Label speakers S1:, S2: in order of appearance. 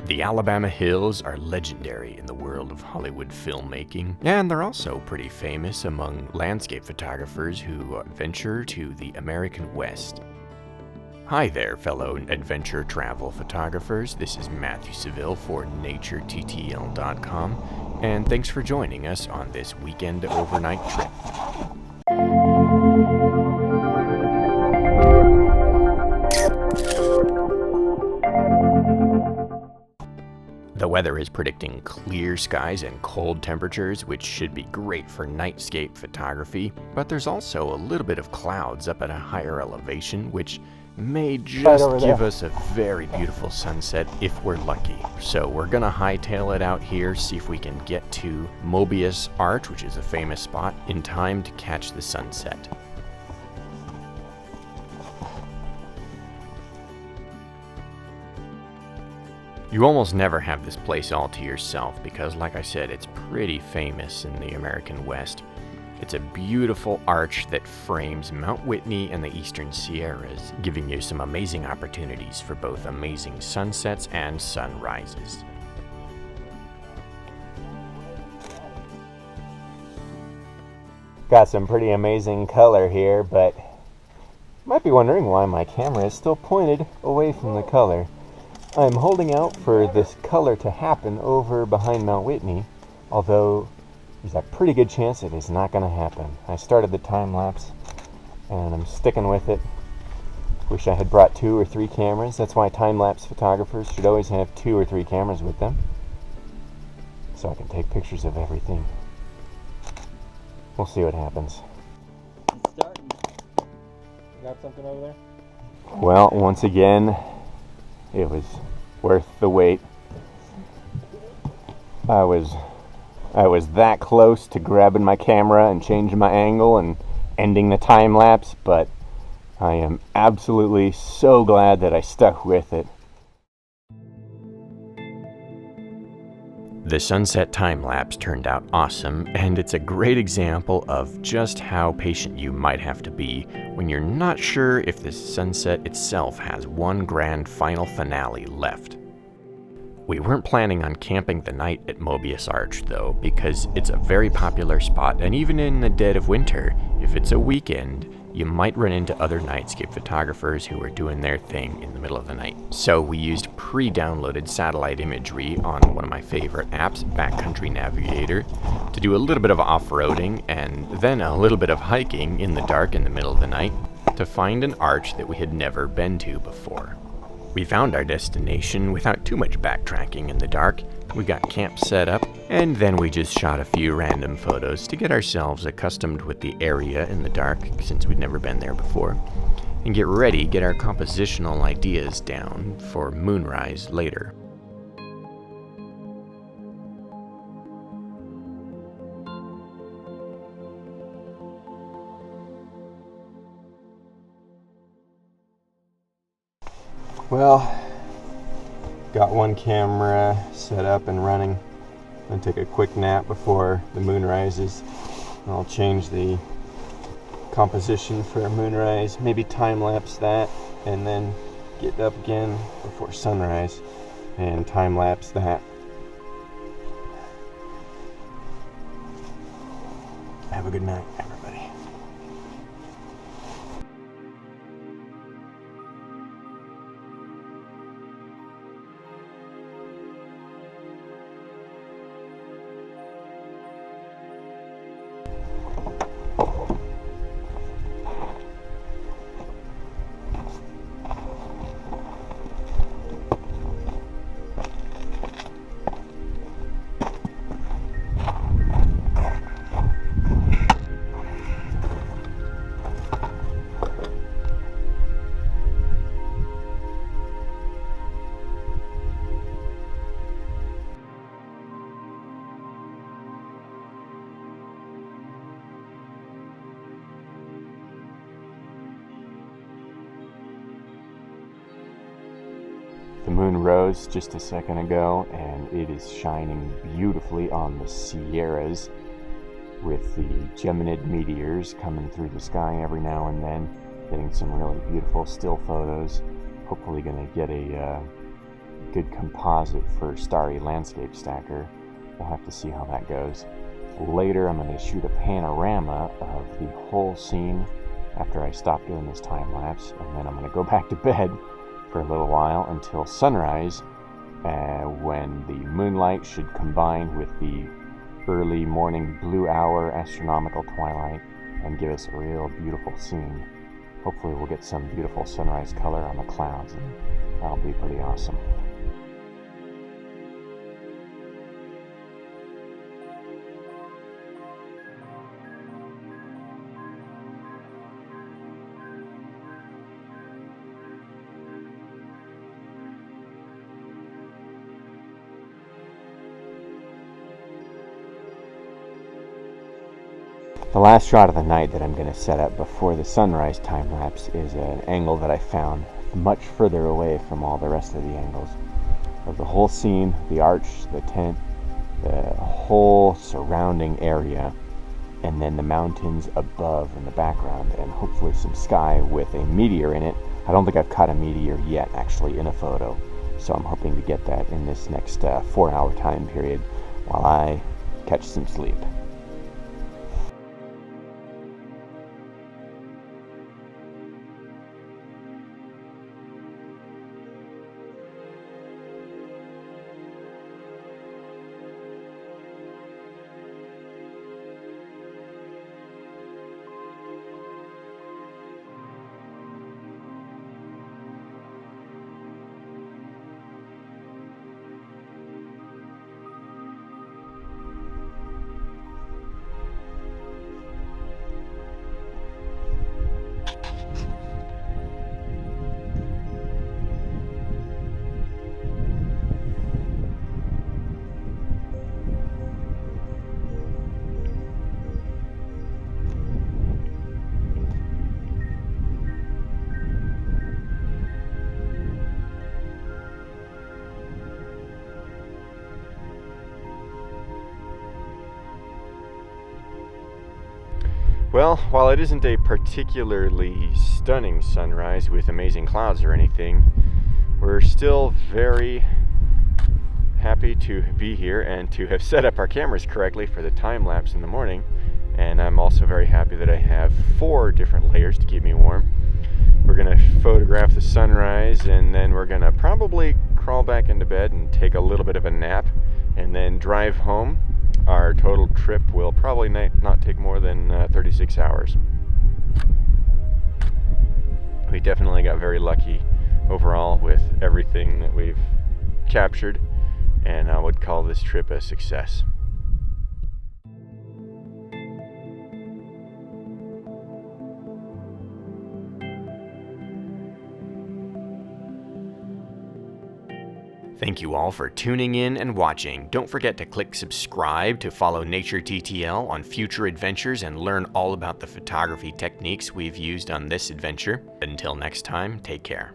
S1: The Alabama Hills are legendary in the world of Hollywood filmmaking, and they're also pretty famous among landscape photographers who venture to the American West. Hi there, fellow adventure travel photographers. This is Matthew Saville for NatureTTL.com, and thanks for joining us on this weekend overnight trip. The weather is predicting clear skies and cold temperatures, which should be great for nightscape photography, but there's also a little bit of clouds up at a higher elevation, which may just give us a very beautiful sunset if we're lucky. So we're gonna hightail it out here, see if we can get to Mobius Arch, which is a famous spot, in time to catch the sunset. You almost never have this place all to yourself because, like I said, it's pretty famous in the American West. It's a beautiful arch that frames Mount Whitney and the Eastern Sierras, giving you some amazing opportunities for both amazing sunsets and sunrises.
S2: Got some pretty amazing color here, but you might be wondering why my camera is still pointed away from the color. I'm holding out for this color to happen over behind Mount Whitney, although there's a pretty good chance it is not going to happen. I started the time-lapse and I'm sticking with it. Wish I had brought 2 or 3 cameras. That's why time-lapse photographers should always have 2 or 3 cameras with them, so I can take pictures of everything. We'll see what happens.
S3: It's starting. You got something over there?
S2: Well, once again, it was worth the wait. I was that close to grabbing my camera and changing my angle and ending the time lapse, but I am absolutely so glad that I stuck with it.
S1: The sunset time-lapse turned out awesome, and it's a great example of just how patient you might have to be when you're not sure if the sunset itself has one grand final finale left. We weren't planning on camping the night at Mobius Arch though, because it's a very popular spot, and even in the dead of winter, if it's a weekend, you might run into other nightscape photographers who are doing their thing in the middle of the night. So we used pre-downloaded satellite imagery on one of my favorite apps, Backcountry Navigator, to do a little bit of off-roading and then a little bit of hiking in the dark in the middle of the night to find an arch that we had never been to before. We found our destination without too much backtracking in the dark. We got camp set up, and then we just shot a few random photos to get ourselves accustomed with the area in the dark, since we'd never been there before, and get our compositional ideas down for moonrise later.
S2: Well, got one camera set up and running. I'm going to take a quick nap before the moon rises. I'll change the composition for a moonrise, maybe time-lapse that, and then get up again before sunrise and time-lapse that. Have a good night, everybody. The moon rose just a second ago, and it is shining beautifully on the Sierras with the Geminid meteors coming through the sky every now and then, getting some really beautiful still photos. Hopefully going to get a
S1: good composite for starry landscape stacker. We'll have to see how that goes. Later, I'm going to shoot a panorama of the whole scene after I stop doing this time lapse, and then I'm going to go back to bed for a little while until sunrise, when the moonlight should combine with the early morning blue hour astronomical twilight and give us a real beautiful scene. Hopefully we'll get some beautiful sunrise color on the clouds, and that'll be pretty awesome. The last shot of the night that I'm going to set up before the sunrise time lapse is an angle that I found much further away from all the rest of the angles of the whole scene, the arch, the tent, the whole surrounding area, and then the mountains above in the background, and hopefully some sky with a meteor in it. I don't think I've caught a meteor yet actually in a photo, so I'm hoping to get that in this next 4-hour time period while I catch some sleep. Well, while it isn't a particularly stunning sunrise with amazing clouds or anything, we're still very happy to be here and to have set up our cameras correctly for the time lapse in the morning. And I'm also very happy that I have 4 different layers to keep me warm. We're going to photograph the sunrise, and then we're going to probably crawl back into bed and take a little bit of a nap and then drive home. Our total trip will probably not take more than 36 hours. We definitely got very lucky overall with everything that we've captured, and I would call this trip a success. Thank you all for tuning in and watching. Don't forget to click subscribe to follow Nature TTL on future adventures and learn all about the photography techniques we've used on this adventure. Until next time, take care.